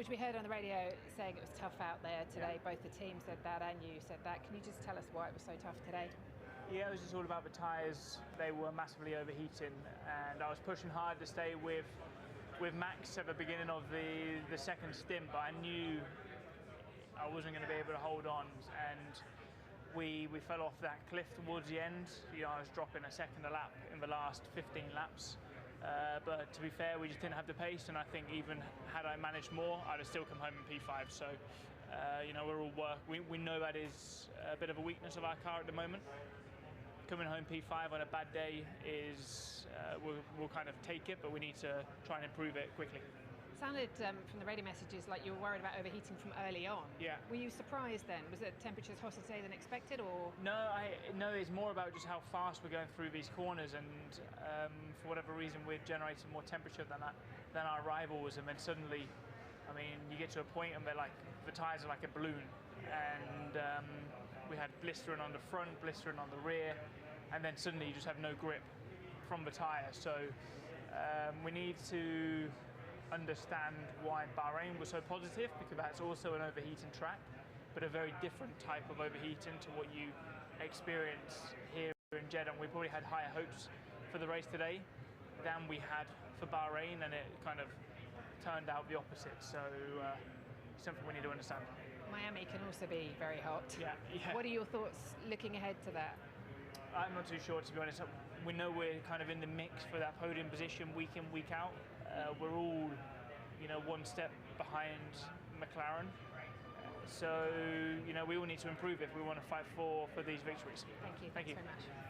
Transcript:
George, we heard on the radio saying it was tough out there today. Yeah. Both the teams said that and you said that. Can you just tell us why it was so tough today? Yeah, it was just all about the tyres. They were massively overheating, and I was pushing hard to stay with Max at the beginning of the second stint, but I knew I wasn't going to be able to hold on, and we fell off that cliff towards the end. I was dropping a second a lap in the last 15 laps. But to be fair, we just didn't have the pace, and I think even had I managed more, I'd have still come home in P5. So, we're all we know that is a bit of a weakness of our car at the moment. Coming home P5 on a bad day is we'll kind of take it, but we need to try and improve it quickly. Sounded from the radio messages like you were worried about overheating from early on. Yeah. Were you surprised then? Was the temperatures hotter today than expected, or? No, it's more about just how fast we're going through these corners, and for whatever reason we're generating more temperature than our rivals, and then suddenly, you get to a point and the tyres are like a balloon, and we had blistering on the front, blistering on the rear, and then suddenly you just have no grip from the tyre. So we need to understand why Bahrain was so positive, because that's also an overheating track, but a very different type of overheating to what you experience here in Jeddah. And we probably had higher hopes for the race today than we had for Bahrain, and it kind of turned out the opposite. So something we need to understand. Miami can also be very hot. Yeah. What are your thoughts looking ahead to that? I'm not too sure, to be honest. We know we're kind of in the mix for that podium position week in, week out. We're all, one step behind McLaren. So, we all need to improve if we want to fight for these victories. Thank you. Thank you. Thanks very much.